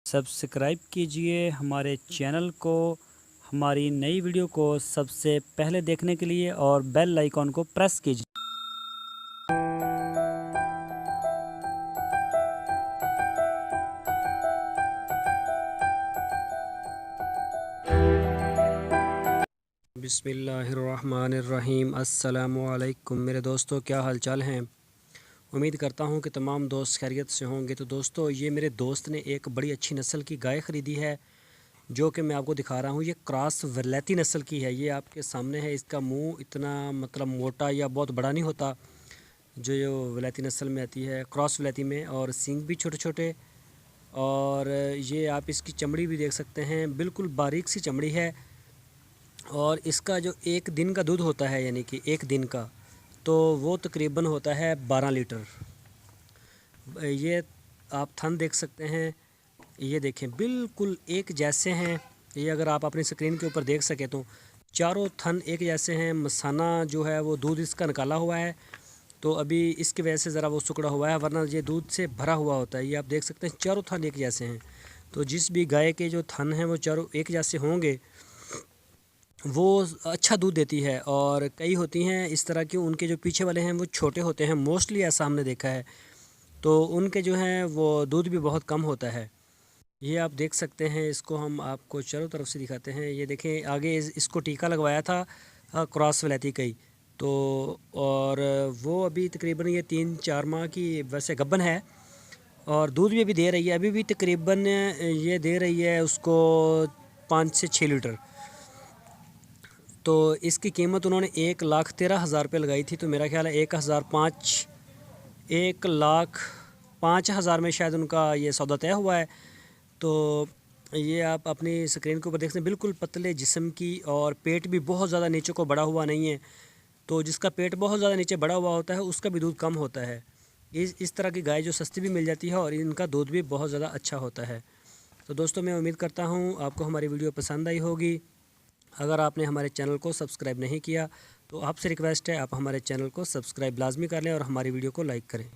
Subscribe कीजिए हमारे channel को, हमारी नई वीडियो को सबसे पहले देखने के लिए और बेल आइकॉन को प्रेस कीजिए। बिस्मिल्लाहिर्रहमानिर्रहीम। अस्सलामु अलैकुम मेरे दोस्तों, क्या हाल चाल हैं। उम्मीद करता हूं कि तमाम दोस्त खैरियत से होंगे। तो दोस्तों, ये मेरे दोस्त ने एक बड़ी अच्छी नस्ल की गाय ख़रीदी है, जो कि मैं आपको दिखा रहा हूँ। ये क्रॉस वैरायटी नस्ल की है। ये आपके सामने है। इसका मुंह इतना मोटा या बहुत बड़ा नहीं होता जो वैरायटी नस्ल में आती है, क्रॉस वैरायटी में। और सींग भी छोटे छोटे। और ये आप इसकी चमड़ी भी देख सकते हैं, बिल्कुल बारीक सी चमड़ी है। और इसका जो एक दिन का दूध होता है, यानी कि एक दिन का, तो वो तकरीबन होता है 12 लीटर। ये आप थन देख सकते हैं। ये देखें, बिल्कुल एक जैसे हैं। ये अगर आप अपनी स्क्रीन के ऊपर देख सकें तो चारों थन एक जैसे हैं। मसाना जो है वो दूध इसका निकाला हुआ है, तो अभी इसकी वजह से ज़रा वो सिकुड़ा हुआ है, वरना ये दूध से भरा हुआ होता है। ये आप देख सकते हैं, चारों थन एक जैसे हैं। तो जिस भी गाय के जो थन हैं वो चारों एक जैसे होंगे, वो अच्छा दूध देती है। और कई होती हैं इस तरह की, उनके जो पीछे वाले हैं वो छोटे होते हैं, मोस्टली ऐसा हमने देखा है। तो उनके जो हैं वो दूध भी बहुत कम होता है। ये आप देख सकते हैं। इसको हम आपको चारों तरफ से दिखाते हैं। ये देखें, आगे इसको टीका लगवाया था क्रॉस वैरायटी का ही। तो और वो अभी तकरीबन ये 3-4 माह की वैसे गब्बन है, और दूध भी अभी दे रही है। अभी भी तकरीबन ये दे रही है उसको 5 से 6 लीटर। तो इसकी कीमत उन्होंने 1,13,000 रुपये लगाई थी। तो मेरा ख्याल है 1,05,000 में शायद उनका ये सौदा तय हुआ है। तो ये आप अपनी स्क्रीन के ऊपर देख सकते हैं, बिल्कुल पतले जिस्म की, और पेट भी बहुत ज़्यादा नीचे को बढ़ा हुआ नहीं है। तो जिसका पेट बहुत ज़्यादा नीचे बढ़ा हुआ होता है उसका भी दूध कम होता है। इस तरह की गाय जो सस्ती भी मिल जाती है, और इनका दूध भी बहुत ज़्यादा अच्छा होता है। तो दोस्तों, मैं उम्मीद करता हूँ आपको हमारी वीडियो पसंद आई होगी। अगर आपने हमारे चैनल को सब्सक्राइब नहीं किया तो आपसे रिक्वेस्ट है, आप हमारे चैनल को सब्सक्राइब लाजमी कर लें और हमारी वीडियो को लाइक करें।